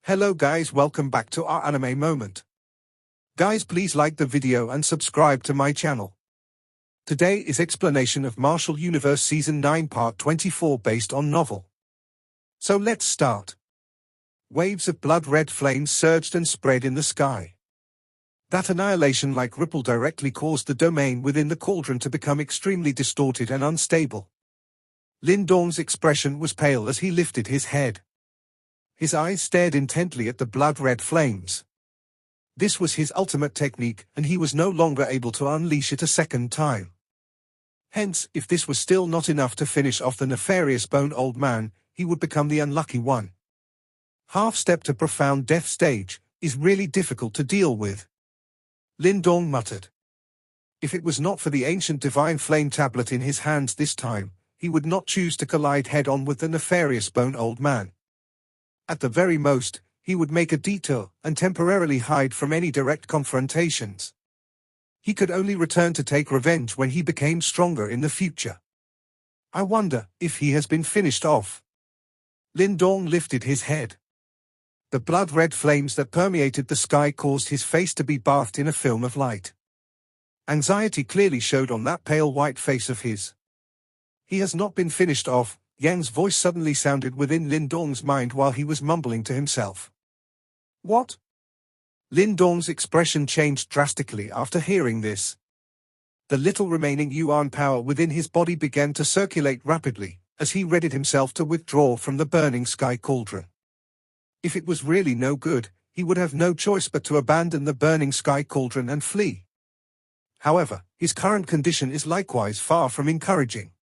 Hello guys, welcome back to our anime moment. Guys, please like the video and subscribe to my channel. Today is explanation of Martial Universe Season 9 Part 24 based on novel. So let's start. Waves of blood-red flames surged and spread in the sky. That annihilation-like ripple directly caused the domain within the cauldron to become extremely distorted and unstable. Lindong's expression was pale as he lifted his head. His eyes stared intently at the blood-red flames. This was his ultimate technique, and he was no longer able to unleash it a second time. Hence, if this was still not enough to finish off the nefarious Bone Old Man, he would become the unlucky one. Half-step to profound death stage is really difficult to deal with. Lindong muttered. If it was not for the ancient divine flame tablet in his hands this time, he would not choose to collide head-on with the nefarious Bone Old Man. At the very most, he would make a detour and temporarily hide from any direct confrontations. He could only return to take revenge when he became stronger in the future. I wonder if he has been finished off. Lindong lifted his head. The blood-red flames that permeated the sky caused his face to be bathed in a film of light. Anxiety clearly showed on that pale white face of his. He has not been finished off. Yang's voice suddenly sounded within Lindong's mind while he was mumbling to himself. What? Lindong's expression changed drastically after hearing this. The little remaining yuan power within his body began to circulate rapidly, as he readied himself to withdraw from the burning sky cauldron. If it was really no good, he would have no choice but to abandon the burning sky cauldron and flee. However, his current condition is likewise far from encouraging.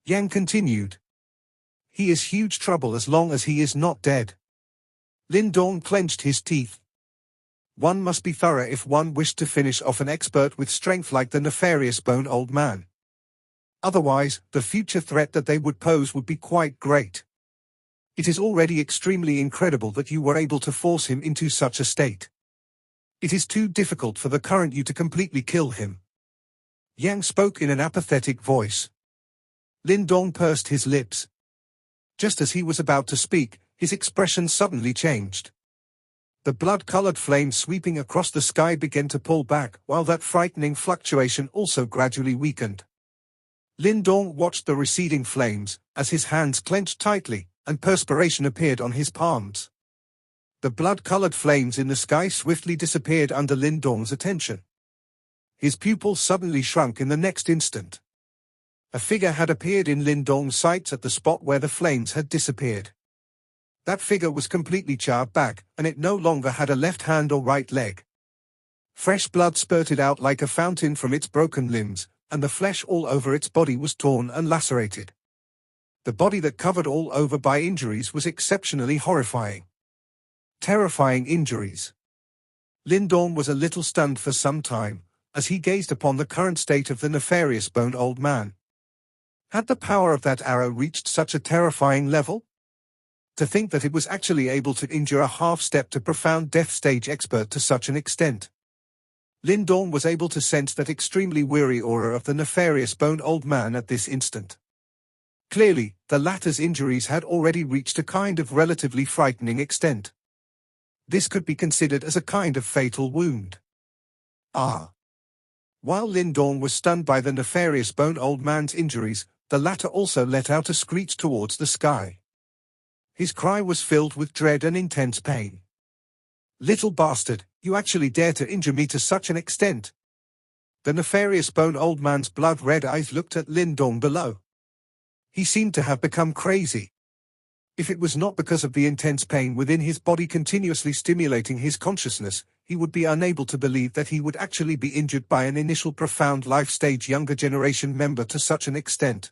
Yang continued. He is huge trouble as long as he is not dead. Lindong clenched his teeth. One must be thorough if one wished to finish off an expert with strength like the nefarious Bone Old Man. Otherwise, the future threat that they would pose would be quite great. It is already extremely incredible that you were able to force him into such a state. It is too difficult for the current you to completely kill him. Yang spoke in an apathetic voice. Lindong pursed his lips. Just as he was about to speak, his expression suddenly changed. The blood-colored flames sweeping across the sky began to pull back, while that frightening fluctuation also gradually weakened. Lindong watched the receding flames, as his hands clenched tightly, and perspiration appeared on his palms. The blood-colored flames in the sky swiftly disappeared under Lindong's attention. His pupils suddenly shrunk in the next instant. A figure had appeared in Lindong's sights at the spot where the flames had disappeared. That figure was completely charred back, and it no longer had a left hand or right leg. Fresh blood spurted out like a fountain from its broken limbs, and the flesh all over its body was torn and lacerated. The body that covered all over by injuries was exceptionally horrifying. Terrifying injuries. Lindong was a little stunned for some time, as he gazed upon the current state of the nefarious Bone Old Man. Had the power of that arrow reached such a terrifying level? To think that it was actually able to injure a half-step to profound death stage expert to such an extent. Lindong was able to sense that extremely weary aura of the nefarious Bone Old Man at this instant. Clearly, the latter's injuries had already reached a kind of relatively frightening extent. This could be considered as a kind of fatal wound. While Lindong was stunned by the nefarious Bone Old Man's injuries, the latter also let out a screech towards the sky. His cry was filled with dread and intense pain. Little bastard, you actually dare to injure me to such an extent. The nefarious Bone Old Man's blood-red eyes looked at Lindong below. He seemed to have become crazy. If it was not because of the intense pain within his body continuously stimulating his consciousness, he would be unable to believe that he would actually be injured by an initial profound life stage younger generation member to such an extent.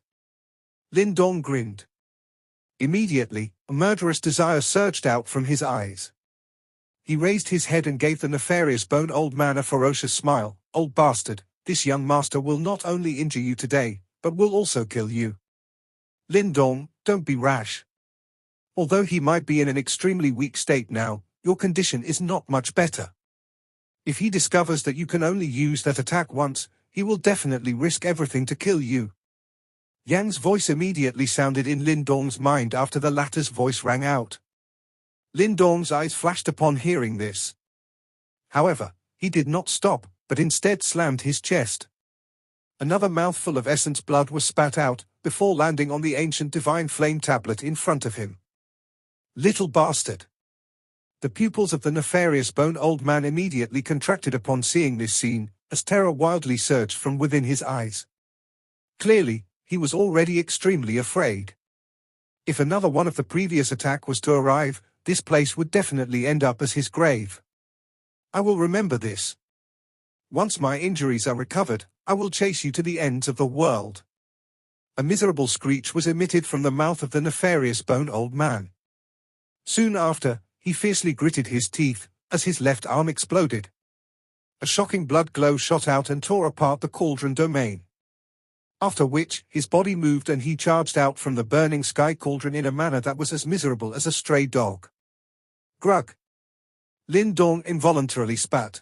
Lindong grinned. Immediately, a murderous desire surged out from his eyes. He raised his head and gave the nefarious Bone Old Man a ferocious smile. Old bastard, this young master will not only injure you today, but will also kill you. Lindong, don't be rash. Although he might be in an extremely weak state now, your condition is not much better. If he discovers that you can only use that attack once, he will definitely risk everything to kill you. Yang's voice immediately sounded in Lindong's mind after the latter's voice rang out. Lin Dong's eyes flashed upon hearing this. However, he did not stop, but instead slammed his chest. Another mouthful of essence blood was spat out, before landing on the ancient divine flame tablet in front of him. Little bastard! The pupils of the nefarious bone old man immediately contracted upon seeing this scene, as terror wildly surged from within his eyes. Clearly, he was already extremely afraid. If another one of the previous attack was to arrive, this place would definitely end up as his grave. I will remember this. Once my injuries are recovered, I will chase you to the ends of the world. A miserable screech was emitted from the mouth of the nefarious bone old man. Soon after, he fiercely gritted his teeth, as his left arm exploded. A shocking blood glow shot out and tore apart the cauldron domain. After which, his body moved and he charged out from the burning sky cauldron in a manner that was as miserable as a stray dog. Grug! Lin Dong involuntarily spat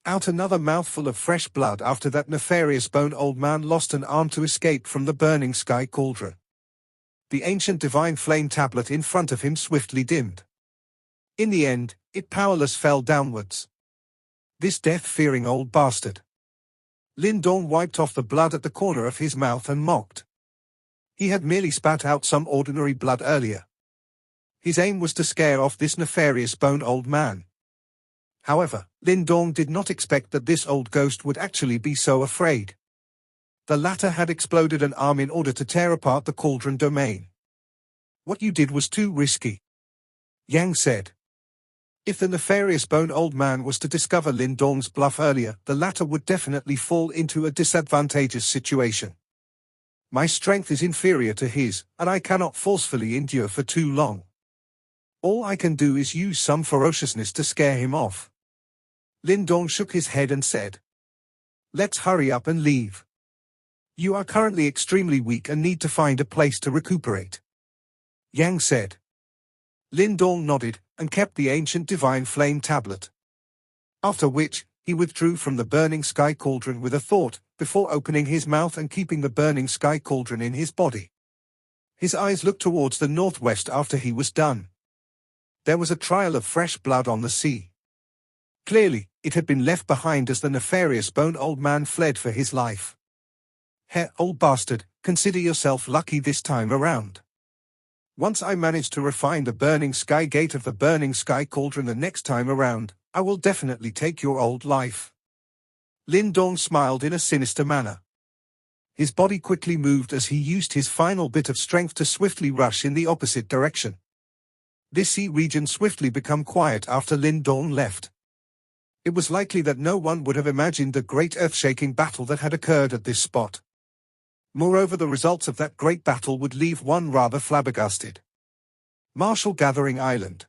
out another mouthful of fresh blood after that nefarious bone old man lost an arm to escape from the burning sky cauldron. The ancient divine flame tablet in front of him swiftly dimmed. In the end, it powerless fell downwards. This death-fearing old bastard. Lin Dong wiped off the blood at the corner of his mouth and mocked. He had merely spat out some ordinary blood earlier. His aim was to scare off this nefarious bone old man. However, Lin Dong did not expect that this old ghost would actually be so afraid. The latter had exploded an arm in order to tear apart the cauldron domain. What you did was too risky, Yang said. If the nefarious bone old man was to discover Lin Dong's bluff earlier, the latter would definitely fall into a disadvantageous situation. My strength is inferior to his, and I cannot forcefully endure for too long. All I can do is use some ferociousness to scare him off. Lin Dong shook his head and said, "Let's hurry up and leave. You are currently extremely weak and need to find a place to recuperate," Yang said. Lin Dong nodded, and kept the ancient divine flame tablet. After which, he withdrew from the burning sky cauldron with a thought, before opening his mouth and keeping the burning sky cauldron in his body. His eyes looked towards the northwest after he was done. There was a trail of fresh blood on the sea. Clearly, it had been left behind as the nefarious bone old man fled for his life. Old bastard, consider yourself lucky this time around. Once I manage to refine the burning sky gate of the burning sky cauldron the next time around, I will definitely take your old life. Lin Dong smiled in a sinister manner. His body quickly moved as he used his final bit of strength to swiftly rush in the opposite direction. This sea region swiftly became quiet after Lin Dong left. It was likely that no one would have imagined the great earth-shaking battle that had occurred at this spot. Moreover, the results of that great battle would leave one rather flabbergasted. Martial Gathering Island.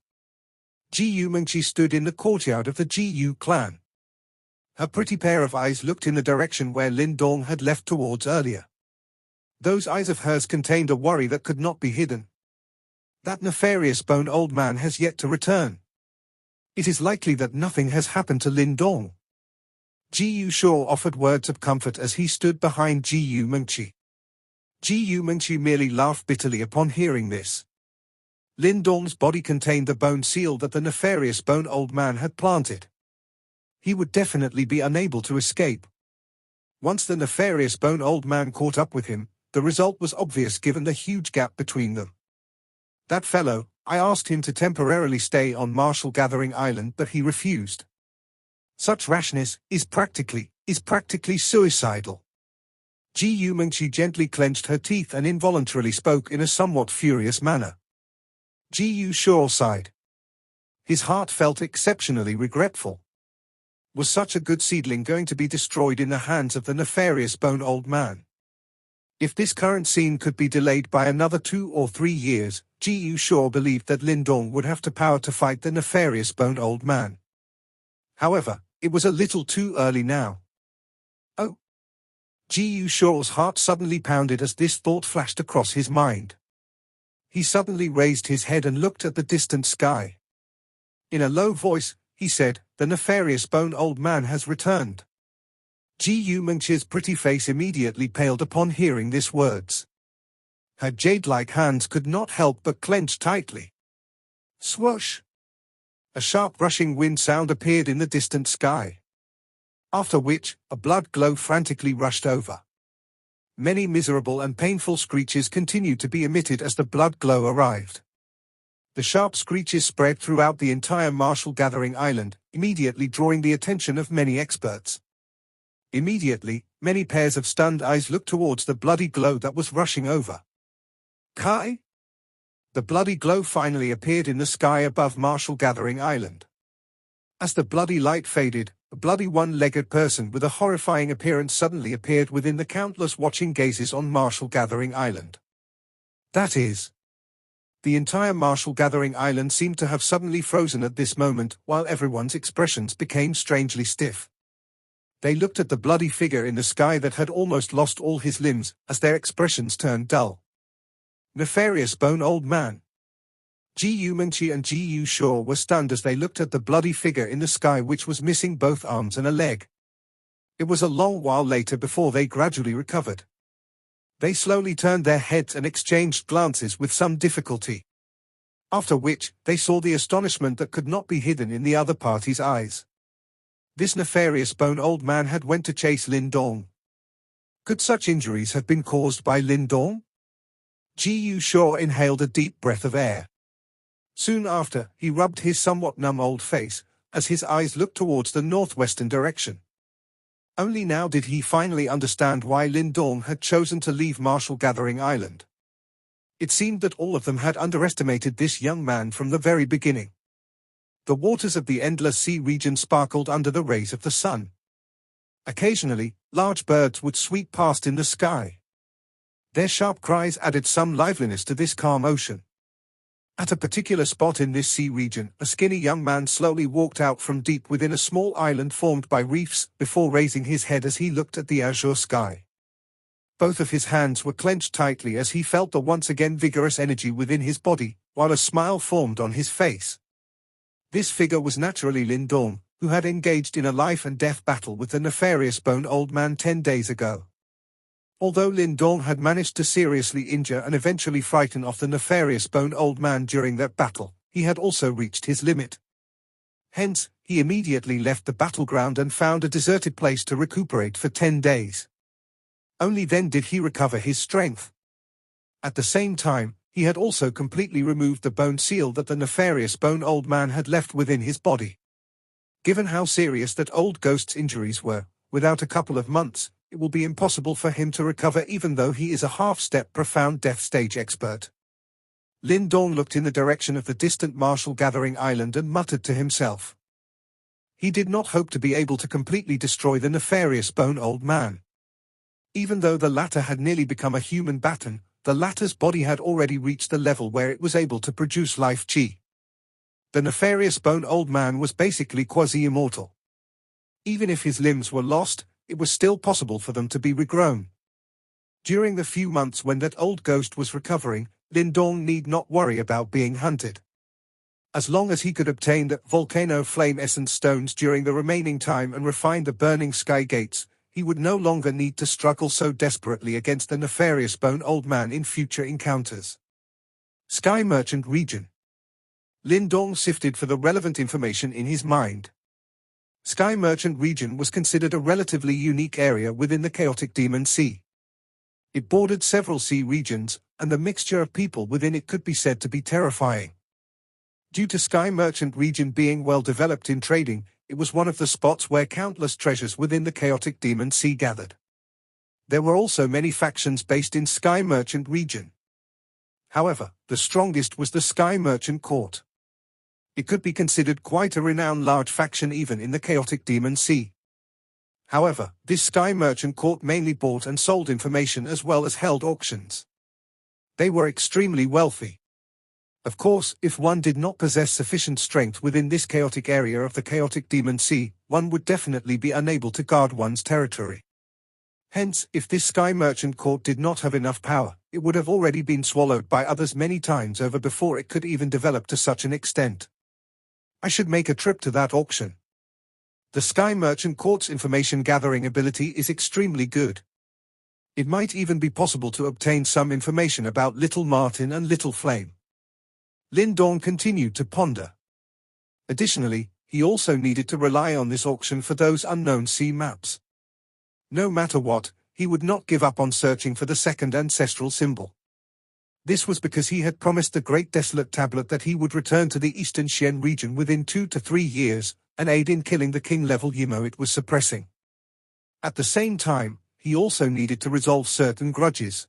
Ji Mengqi stood in the courtyard of the Ji clan. Her pretty pair of eyes looked in the direction where Lin Dong had left towards earlier. Those eyes of hers contained a worry that could not be hidden. That nefarious bone old man has yet to return. It is likely that nothing has happened to Lin Dong. Ji Shaw offered words of comfort as he stood behind Ji Mengqi. Ji Mengqi merely laughed bitterly upon hearing this. Lin Dong's body contained the bone seal that the nefarious bone old man had planted. He would definitely be unable to escape. Once the nefarious bone old man caught up with him, the result was obvious given the huge gap between them. That fellow, I asked him to temporarily stay on Martial Gathering Island, but he refused. Such rashness is practically suicidal. Ji Mengqi gently clenched her teeth and involuntarily spoke in a somewhat furious manner. Ji Shaw sighed. His heart felt exceptionally regretful. Was such a good seedling going to be destroyed in the hands of the nefarious bone old man? If this current scene could be delayed by another 2 or 3 years, Ji Shaw believed that Lin Dong would have the power to fight the nefarious bone old man. However, it was a little too early now. Oh! Ji Shaw's heart suddenly pounded as this thought flashed across his mind. He suddenly raised his head and looked at the distant sky. In a low voice, he said, "The nefarious bone old man has returned." Ji Mengqi's pretty face immediately paled upon hearing these words. Her jade-like hands could not help but clench tightly. Swoosh! A sharp rushing wind sound appeared in the distant sky. After which, a blood glow frantically rushed over. Many miserable and painful screeches continued to be emitted as the blood glow arrived. The sharp screeches spread throughout the entire Marshall Gathering Island, immediately drawing the attention of many experts. Immediately, many pairs of stunned eyes looked towards the bloody glow that was rushing over. Kai? The bloody glow finally appeared in the sky above Marshall Gathering Island. As the bloody light faded, a bloody one-legged person with a horrifying appearance suddenly appeared within the countless watching gazes on Marshall Gathering Island. That is, the entire Marshall Gathering Island seemed to have suddenly frozen at this moment, while everyone's expressions became strangely stiff. They looked at the bloody figure in the sky that had almost lost all his limbs, as their expressions turned dull. Nefarious Bone Old Man. G.U. Minchi and G.U. Shaw were stunned as they looked at the bloody figure in the sky which was missing both arms and a leg. It was a long while later before they gradually recovered. They slowly turned their heads and exchanged glances with some difficulty. After which, they saw the astonishment that could not be hidden in the other party's eyes. This nefarious Bone Old Man had went to chase Lin Dong. Could such injuries have been caused by Lin Dong? G.U. Shaw inhaled a deep breath of air. Soon after, he rubbed his somewhat numb old face, as his eyes looked towards the northwestern direction. Only now did he finally understand why Lin Dong had chosen to leave Marshall Gathering Island. It seemed that all of them had underestimated this young man from the very beginning. The waters of the endless sea region sparkled under the rays of the sun. Occasionally, large birds would sweep past in the sky. Their sharp cries added some liveliness to this calm ocean. At a particular spot in this sea region, a skinny young man slowly walked out from deep within a small island formed by reefs, before raising his head as he looked at the azure sky. Both of his hands were clenched tightly as he felt the once again vigorous energy within his body, while a smile formed on his face. This figure was naturally Lin Dong, who had engaged in a life-and-death battle with the nefarious Bone Old Man 10 days ago. Although Lin Dong had managed to seriously injure and eventually frighten off the nefarious Bone Old Man during that battle, he had also reached his limit. Hence, he immediately left the battleground and found a deserted place to recuperate for 10 days. Only then did he recover his strength. At the same time, he had also completely removed the bone seal that the nefarious Bone Old Man had left within his body. Given how serious that old ghost's injuries were, without a couple of months, it will be impossible for him to recover even though he is a half-step profound death stage expert. Lin Dong looked in the direction of the distant Marshall Gathering Island and muttered to himself. He did not hope to be able to completely destroy the nefarious Bone Old Man. Even though the latter had nearly become a human baton, the latter's body had already reached the level where it was able to produce life chi. The nefarious Bone Old Man was basically quasi-immortal. Even if his limbs were lost, it was still possible for them to be regrown. During the few months when that old ghost was recovering, Lin Dong need not worry about being hunted. As long as he could obtain the volcano flame essence stones during the remaining time and refine the burning sky gates, he would no longer need to struggle so desperately against the nefarious Bone Old Man in future encounters. Sky Merchant Region. Lin Dong sifted for the relevant information in his mind. Sky Merchant Region was considered a relatively unique area within the chaotic Demon Sea. It bordered several sea regions, and the mixture of people within it could be said to be terrifying. Due to Sky Merchant Region being well developed in trading, it was one of the spots where countless treasures within the chaotic Demon Sea gathered. There were also many factions based in Sky Merchant Region. However, the strongest was the Sky Merchant Court. It could be considered quite a renowned large faction even in the chaotic Demon Sea. However, this Sky Merchant Court mainly bought and sold information as well as held auctions. They were extremely wealthy. Of course, if one did not possess sufficient strength within this chaotic area of the chaotic Demon Sea, one would definitely be unable to guard one's territory. Hence, if this Sky Merchant Court did not have enough power, it would have already been swallowed by others many times over before it could even develop to such an extent. I should make a trip to that auction. The Sky Merchant Court's information gathering ability is extremely good. It might even be possible to obtain some information about Little Martin and Little Flame. Lin Dong continued to ponder. Additionally, he also needed to rely on this auction for those unknown sea maps. No matter what, he would not give up on searching for the second ancestral symbol. This was because he had promised the Great Desolate Tablet that he would return to the Eastern Xian region within 2 to 3 years, and aid in killing the king-level Yimo it was suppressing. At the same time, he also needed to resolve certain grudges.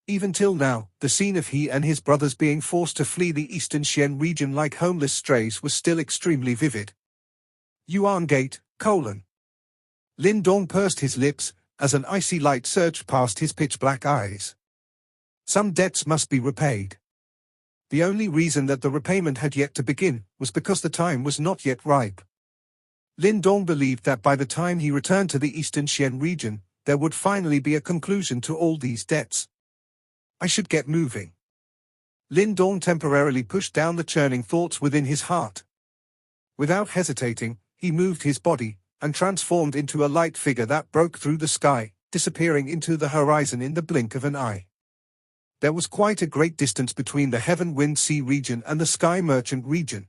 Even till now, the scene of he and his brothers being forced to flee the Eastern Xian region like homeless strays was still extremely vivid. Yuan Gate, : Lin Dong pursed his lips, as an icy light surged past his pitch-black eyes. Some debts must be repaid. The only reason that the repayment had yet to begin was because the time was not yet ripe. Lin Dong believed that by the time he returned to the Eastern Xian region, there would finally be a conclusion to all these debts. I should get moving. Lin Dong temporarily pushed down the churning thoughts within his heart. Without hesitating, he moved his body, and transformed into a light figure that broke through the sky, disappearing into the horizon in the blink of an eye. There was quite a great distance between the Heaven Wind Sea region and the Sky Merchant region.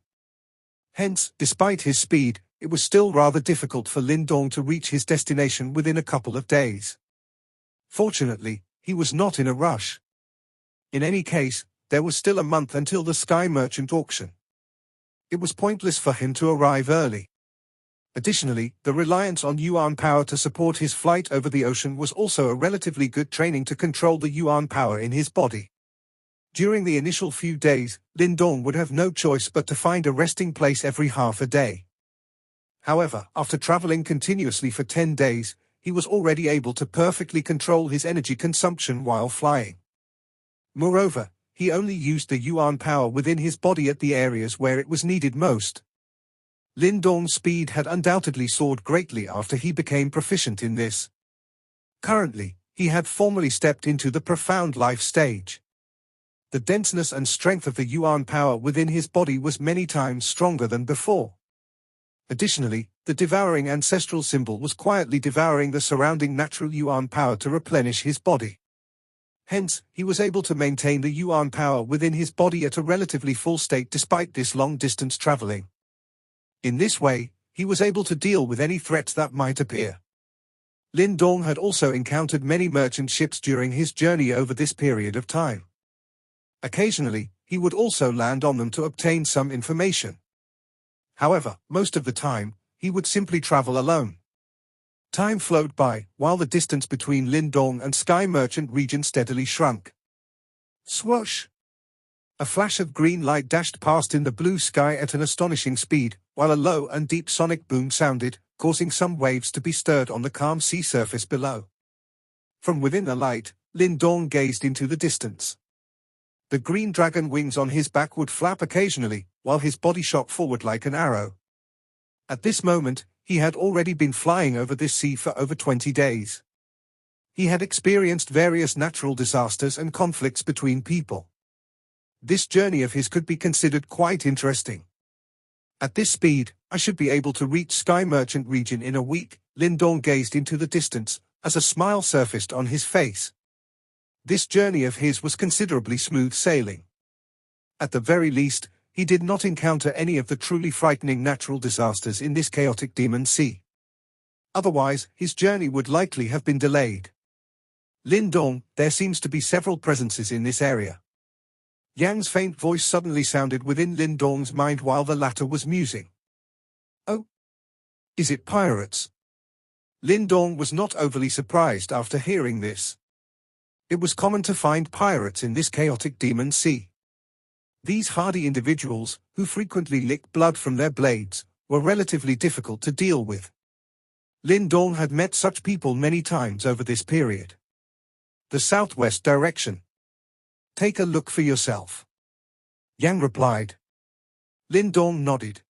Hence, despite his speed, it was still rather difficult for Lin Dong to reach his destination within a couple of days. Fortunately, he was not in a rush. In any case, there was still a month until the Sky Merchant auction. It was pointless for him to arrive early. Additionally, the reliance on Yuan power to support his flight over the ocean was also a relatively good training to control the Yuan power in his body. During the initial few days, Lin Dong would have no choice but to find a resting place every half a day. However, after traveling continuously for 10 days, he was already able to perfectly control his energy consumption while flying. Moreover, he only used the Yuan power within his body at the areas where it was needed most. Lin Dong's speed had undoubtedly soared greatly after he became proficient in this. Currently, he had formally stepped into the profound life stage. The denseness and strength of the Yuan power within his body was many times stronger than before. Additionally, the devouring ancestral symbol was quietly devouring the surrounding natural Yuan power to replenish his body. Hence, he was able to maintain the Yuan power within his body at a relatively full state despite this long-distance traveling. In this way, he was able to deal with any threats that might appear. Lin Dong had also encountered many merchant ships during his journey over this period of time. Occasionally, he would also land on them to obtain some information. However, most of the time, he would simply travel alone. Time flowed by, while the distance between Lin Dong and Sky Merchant region steadily shrunk. Swoosh! A flash of green light dashed past in the blue sky at an astonishing speed, while a low and deep sonic boom sounded, causing some waves to be stirred on the calm sea surface below. From within the light, Lin Dong gazed into the distance. The green dragon wings on his back would flap occasionally, while his body shot forward like an arrow. At this moment, he had already been flying over this sea for over 20 days. He had experienced various natural disasters and conflicts between people. This journey of his could be considered quite interesting. At this speed, I should be able to reach Sky Merchant region in a week. Lin Dong gazed into the distance, as a smile surfaced on his face. This journey of his was considerably smooth sailing. At the very least, he did not encounter any of the truly frightening natural disasters in this chaotic demon sea. Otherwise, his journey would likely have been delayed. Lin Dong, there seems to be several presences in this area. Yang's faint voice suddenly sounded within Lin Dong's mind while the latter was musing. Oh? Is it pirates? Lin Dong was not overly surprised after hearing this. It was common to find pirates in this chaotic demon sea. These hardy individuals, who frequently licked blood from their blades, were relatively difficult to deal with. Lin Dong had met such people many times over this period. The southwest direction. Take a look for yourself. Yang replied. Lin Dong nodded.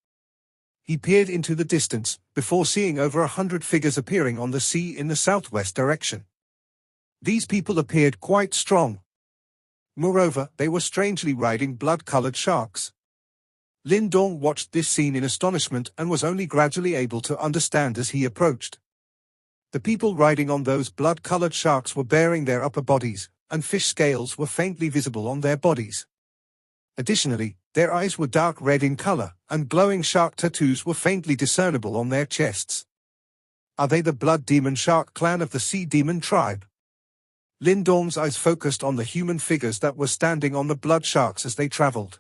He peered into the distance, before seeing over 100 figures appearing on the sea in the southwest direction. These people appeared quite strong. Moreover, they were strangely riding blood-colored sharks. Lin Dong watched this scene in astonishment and was only gradually able to understand as he approached. The people riding on those blood-colored sharks were baring their upper bodies, and fish scales were faintly visible on their bodies. Additionally, their eyes were dark red in color, and glowing shark tattoos were faintly discernible on their chests. Are they the blood demon shark clan of the sea demon tribe? Lindorm's eyes focused on the human figures that were standing on the blood sharks as they traveled.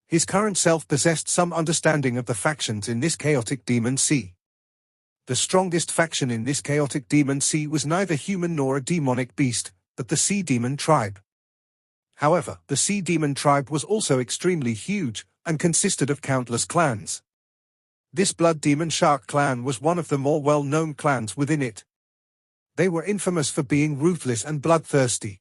His current self possessed some understanding of the factions in this chaotic demon sea. The strongest faction in this chaotic demon sea was neither human nor a demonic beast, but the sea demon tribe. However, the sea demon tribe was also extremely huge, and consisted of countless clans. This blood demon shark clan was one of the more well-known clans within it. They were infamous for being ruthless and bloodthirsty.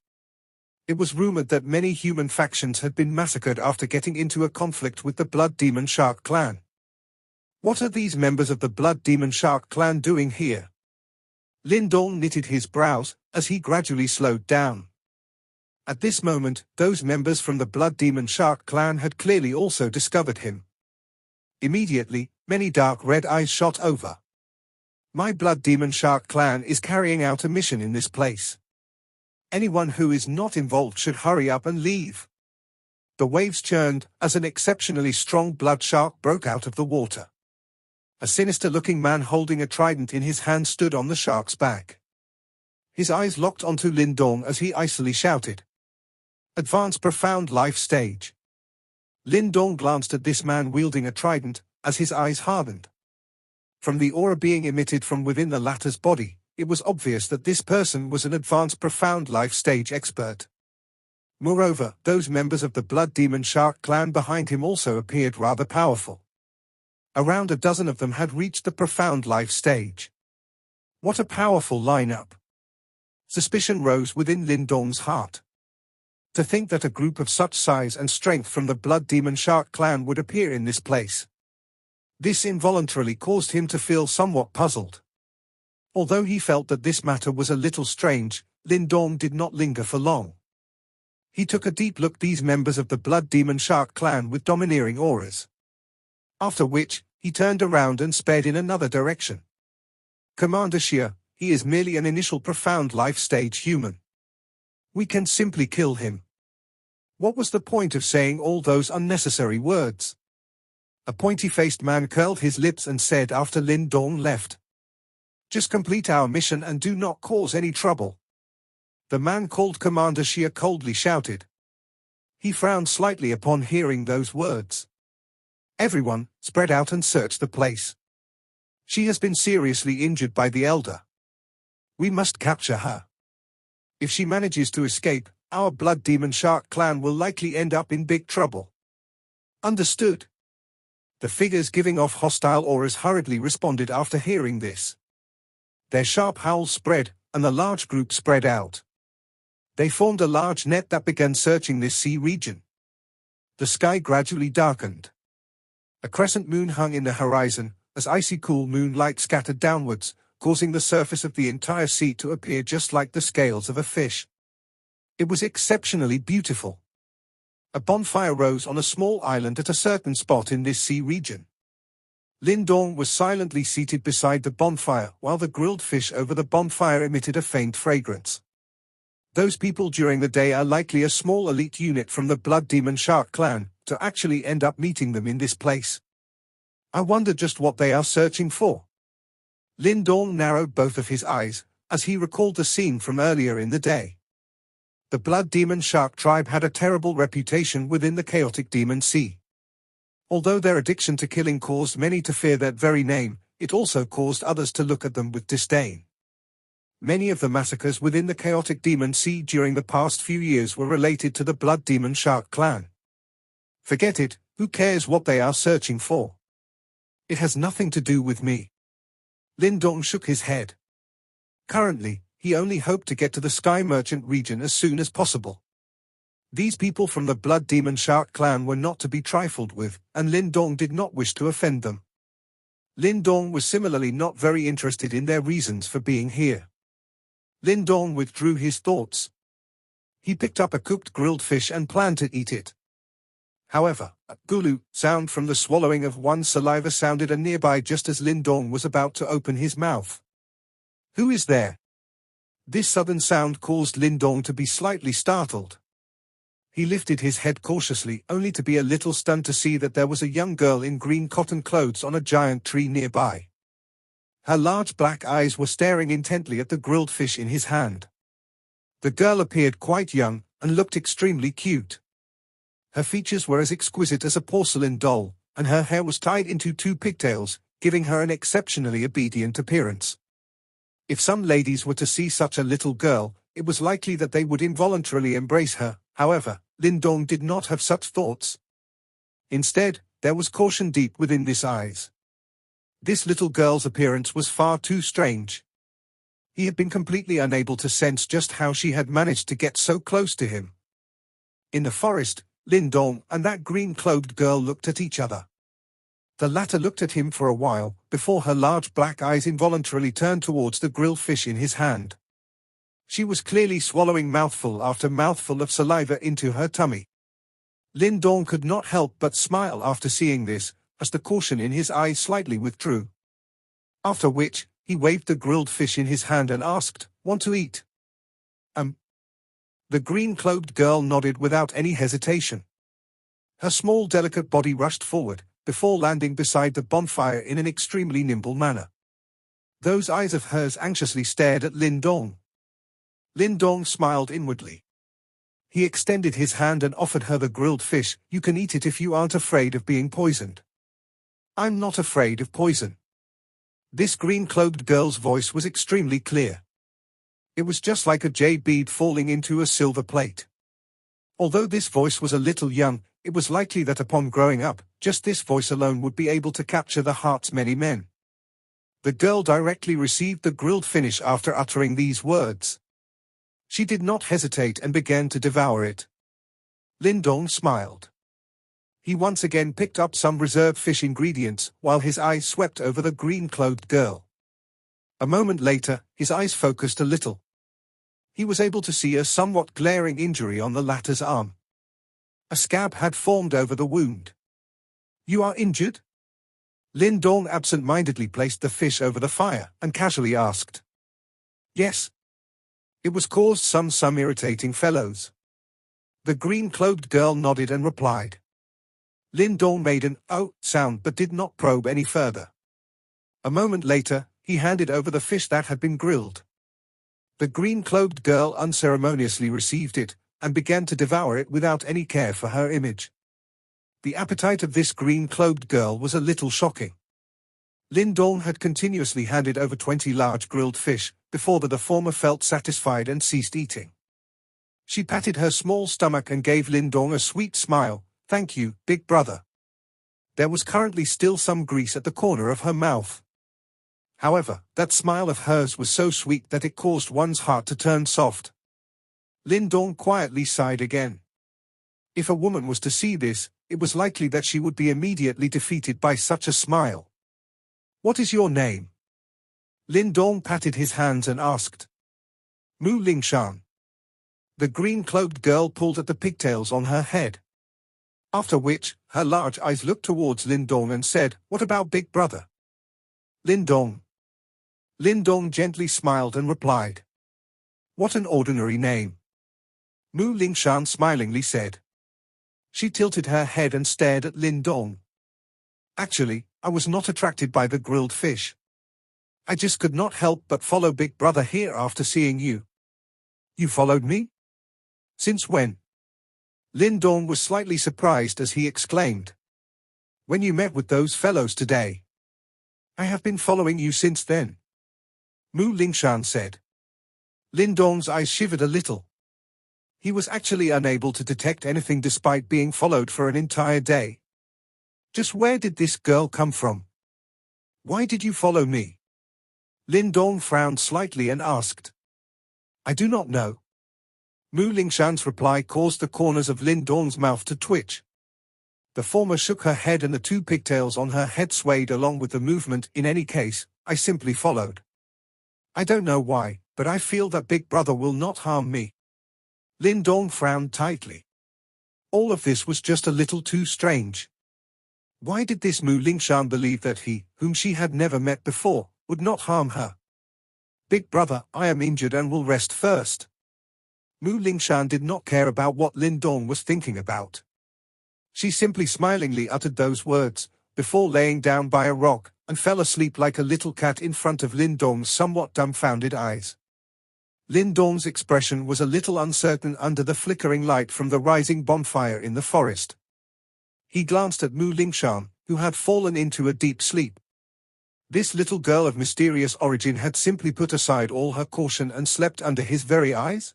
It was rumored that many human factions had been massacred after getting into a conflict with the blood demon shark clan. What are these members of the blood demon shark clan doing here? Lindorm knitted his brows, as he gradually slowed down. At this moment, those members from the blood demon shark clan had clearly also discovered him. Immediately, many dark red eyes shot over. My blood demon shark clan is carrying out a mission in this place. Anyone who is not involved should hurry up and leave. The waves churned, as an exceptionally strong blood shark broke out of the water. A sinister-looking man holding a trident in his hand stood on the shark's back. His eyes locked onto Lindorm as he icily shouted. Advanced profound life stage. Lindorm glanced at this man wielding a trident, as his eyes hardened. From the aura being emitted from within the latter's body, it was obvious that this person was an advanced profound life stage expert. Moreover, those members of the blood demon shark clan behind him also appeared rather powerful. Around a dozen of them had reached the profound life stage. What a powerful lineup! Suspicion rose within Lindorm's heart. To think that a group of such size and strength from the blood demon shark clan would appear in this place. This involuntarily caused him to feel somewhat puzzled. Although he felt that this matter was a little strange, Lindorm did not linger for long. He took a deep look at these members of the blood demon shark clan with domineering auras. After which, he turned around and sped in another direction. Commander Xia, he is merely an initial profound life stage human. We can simply kill him. What was the point of saying all those unnecessary words? A pointy-faced man curled his lips and said after Lindorm left. Just complete our mission and do not cause any trouble. The man called Commander Xia coldly shouted. He frowned slightly upon hearing those words. Everyone, spread out and search the place. She has been seriously injured by the elder. We must capture her. If she manages to escape, our blood demon shark clan will likely end up in big trouble. Understood. The figures giving off hostile auras hurriedly responded after hearing this. Their sharp howls spread, and the large group spread out. They formed a large net that began searching this sea region. The sky gradually darkened. A crescent moon hung in the horizon, as icy cool moonlight scattered downwards, causing the surface of the entire sea to appear just like the scales of a fish. It was exceptionally beautiful. A bonfire rose on a small island at a certain spot in this sea region. Lindorm was silently seated beside the bonfire while the grilled fish over the bonfire emitted a faint fragrance. Those people during the day are likely a small elite unit from the blood demon shark clan, to actually end up meeting them in this place. I wonder just what they are searching for. Lindorm narrowed both of his eyes, as he recalled the scene from earlier in the day. The blood demon shark tribe had a terrible reputation within the chaotic demon sea. Although their addiction to killing caused many to fear that very name, it also caused others to look at them with disdain. Many of the massacres within the chaotic demon sea during the past few years were related to the blood demon shark clan. Forget it, who cares what they are searching for? It has nothing to do with me. Lindorm shook his head. Currently, he only hoped to get to the Sky Merchant region as soon as possible. These people from the blood demon shark clan were not to be trifled with, and Lindorm did not wish to offend them. Lindorm was similarly not very interested in their reasons for being here. Lindorm withdrew his thoughts. He picked up a cooked grilled fish and planned to eat it. However, a gulu sound from the swallowing of one's saliva sounded nearby just as Lindorm was about to open his mouth. Who is there? This sudden sound caused Lindorm to be slightly startled. He lifted his head cautiously, only to be a little stunned to see that there was a young girl in green cotton clothes on a giant tree nearby. Her large black eyes were staring intently at the grilled fish in his hand. The girl appeared quite young, and looked extremely cute. Her features were as exquisite as a porcelain doll, and her hair was tied into 2 pigtails, giving her an exceptionally obedient appearance. If some ladies were to see such a little girl, it was likely that they would involuntarily embrace her. However, Lindong did not have such thoughts. Instead, there was caution deep within his eyes. This little girl's appearance was far too strange. He had been completely unable to sense just how she had managed to get so close to him. In the forest, Lindong and that green-clothed girl looked at each other. The latter looked at him for a while, before her large black eyes involuntarily turned towards the grilled fish in his hand. She was clearly swallowing mouthful after mouthful of saliva into her tummy. Lindong could not help but smile after seeing this, as the caution in his eyes slightly withdrew. After which, he waved the grilled fish in his hand and asked, "Want to eat?" The green-clothed girl nodded without any hesitation. Her small delicate body rushed forward, before landing beside the bonfire in an extremely nimble manner. Those eyes of hers anxiously stared at Lindong. Lindong smiled inwardly. He extended his hand and offered her the grilled fish. "You can eat it if you aren't afraid of being poisoned." "I'm not afraid of poison." This green-clothed girl's voice was extremely clear. It was just like a jade bead falling into a silver plate. Although this voice was a little young, it was likely that upon growing up, just this voice alone would be able to capture the hearts of many men. The girl directly received the grilled fish after uttering these words. She did not hesitate and began to devour it. Lindong smiled. He once again picked up some reserved fish ingredients, while his eyes swept over the green-clothed girl. A moment later, his eyes focused a little. He was able to see a somewhat glaring injury on the latter's arm. A scab had formed over the wound. "You are injured?" Lindong absent-mindedly placed the fish over the fire, and casually asked. "Yes. It was caused some irritating fellows." The green-clothed girl nodded and replied. Lindong made an "oh" sound but did not probe any further. A moment later, he handed over the fish that had been grilled. The green-clothed girl unceremoniously received it, and began to devour it without any care for her image. The appetite of this green-clothed girl was a little shocking. Lindong had continuously handed over 20 large grilled fish, before the former felt satisfied and ceased eating. She patted her small stomach and gave Lindong a sweet smile. "Thank you, big brother." There was currently still some grease at the corner of her mouth. However, that smile of hers was so sweet that it caused one's heart to turn soft. Lindong quietly sighed again. If a woman was to see this, it was likely that she would be immediately defeated by such a smile. "What is your name?" Lindong patted his hands and asked. "Mu Lingshan." The green-cloaked girl pulled at the pigtails on her head. After which, her large eyes looked towards Lindong and said, "What about big brother?" "Lindong." Lindong gently smiled and replied. "What an ordinary name." Mu Lingshan smilingly said. She tilted her head and stared at Lindong. "Actually, I was not attracted by the grilled fish. I just could not help but follow big brother here after seeing you." "You followed me? Since when?" Lindong was slightly surprised as he exclaimed. "When you met with those fellows today." "I have been following you since then," Mu Lingshan said. Lindong's eyes shivered a little. He was actually unable to detect anything despite being followed for an entire day. Just where did this girl come from? "Why did you follow me?" Lindong frowned slightly and asked. "I do not know." Mu Lingshan's reply caused the corners of Lindong's mouth to twitch. The former shook her head and the 2 pigtails on her head swayed along with the movement. "In any case, I simply followed. I don't know why, but I feel that big brother will not harm me." Lindong frowned tightly. All of this was just a little too strange. Why did this Mu Lingshan believe that he, whom she had never met before, would not harm her? "Big brother, I am injured and will rest first." Mu Lingshan did not care about what Lin Dong was thinking about. She simply smilingly uttered those words, before laying down by a rock, and fell asleep like a little cat in front of Lin Dong's somewhat dumbfounded eyes. Lin Dong's expression was a little uncertain under the flickering light from the rising bonfire in the forest. He glanced at Mu Lingshan, who had fallen into a deep sleep. This little girl of mysterious origin had simply put aside all her caution and slept under his very eyes?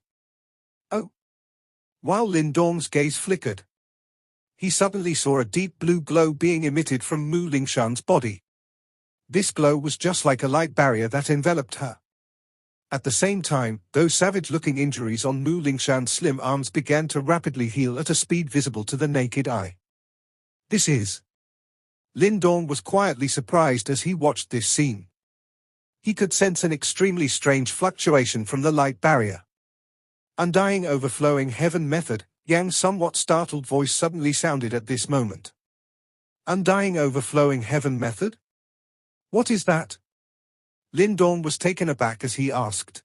Oh! While Lin Dong's gaze flickered, he suddenly saw a deep blue glow being emitted from Mu Lingshan's body. This glow was just like a light barrier that enveloped her. At the same time, those savage-looking injuries on Mu Lingshan's slim arms began to rapidly heal at a speed visible to the naked eye. This is... Lin Dong was quietly surprised as he watched this scene. He could sense an extremely strange fluctuation from the light barrier. Undying overflowing heaven method, Yang's somewhat startled voice suddenly sounded at this moment. Undying overflowing heaven method? What is that? Lin Dong was taken aback as he asked.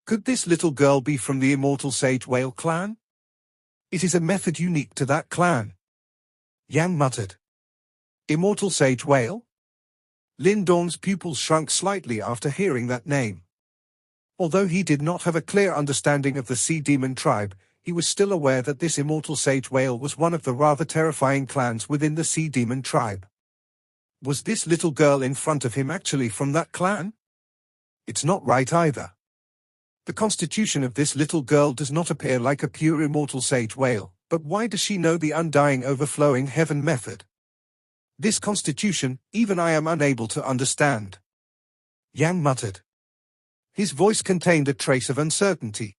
Could this little girl be from the immortal sage whale clan? It is a method unique to that clan. Yang muttered. Immortal sage whale? Lin Dong's pupils shrunk slightly after hearing that name. Although he did not have a clear understanding of the sea demon tribe, he was still aware that this immortal sage whale was one of the rather terrifying clans within the sea demon tribe. Was this little girl in front of him actually from that clan? It's not right either. The constitution of this little girl does not appear like a pure immortal sage whale, but why does she know the undying overflowing heaven method? This constitution, even I am unable to understand. Yang muttered. His voice contained a trace of uncertainty.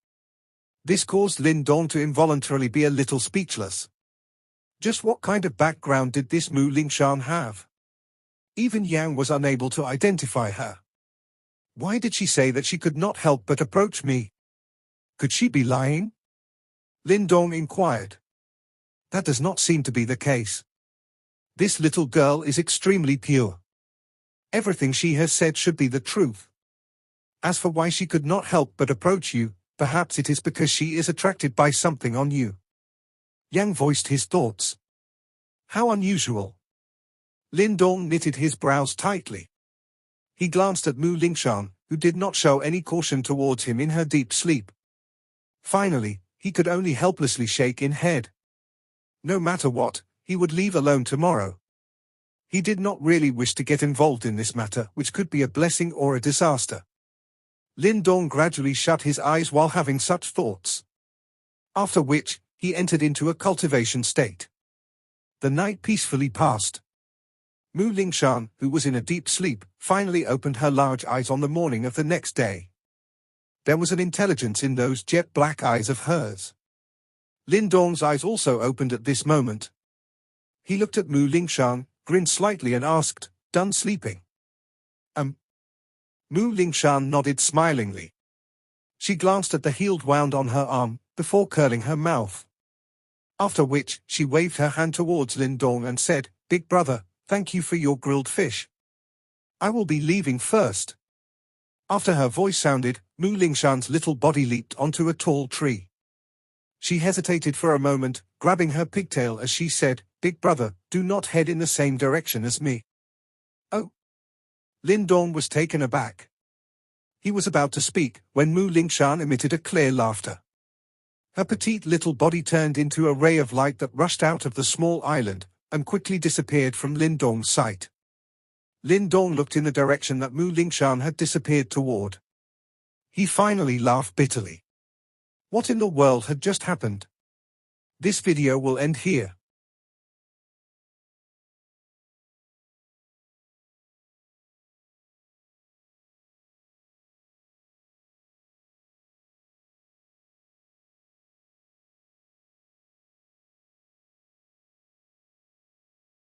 This caused Lin Dong to involuntarily be a little speechless. Just what kind of background did this Mu Lingshan have? Even Yang was unable to identify her. Why did she say that she could not help but approach me? Could she be lying? Lin Dong inquired. That does not seem to be the case. This little girl is extremely pure. Everything she has said should be the truth. As for why she could not help but approach you, perhaps it is because she is attracted by something on you. Yang voiced his thoughts. How unusual. Lin Dong knitted his brows tightly. He glanced at Mu Lingshan, who did not show any caution towards him in her deep sleep. Finally, he could only helplessly shake his head. No matter what, he would leave alone tomorrow. He did not really wish to get involved in this matter, which could be a blessing or a disaster. Lin Dong gradually shut his eyes while having such thoughts. After which, he entered into a cultivation state. The night peacefully passed. Mu Lingshan, who was in a deep sleep, finally opened her large eyes on the morning of the next day. There was an intelligence in those jet-black eyes of hers. Lin Dong's eyes also opened at this moment. He looked at Mu Lingshan, grinned slightly and asked, "Done sleeping?" Mu Lingshan nodded smilingly. She glanced at the healed wound on her arm, before curling her mouth. After which, she waved her hand towards Lin Dong and said, "Big brother, thank you for your grilled fish. I will be leaving first." After her voice sounded, Mu Lingshan's little body leaped onto a tall tree. She hesitated for a moment, grabbing her pigtail as she said, "Big brother, do not head in the same direction as me." Oh. Lin Dong was taken aback. He was about to speak, when Mu Lingshan emitted a clear laughter. Her petite little body turned into a ray of light that rushed out of the small island, and quickly disappeared from Lin Dong's sight. Lin Dong looked in the direction that Mu Lingshan had disappeared toward. He finally laughed bitterly. What in the world had just happened? This video will end here.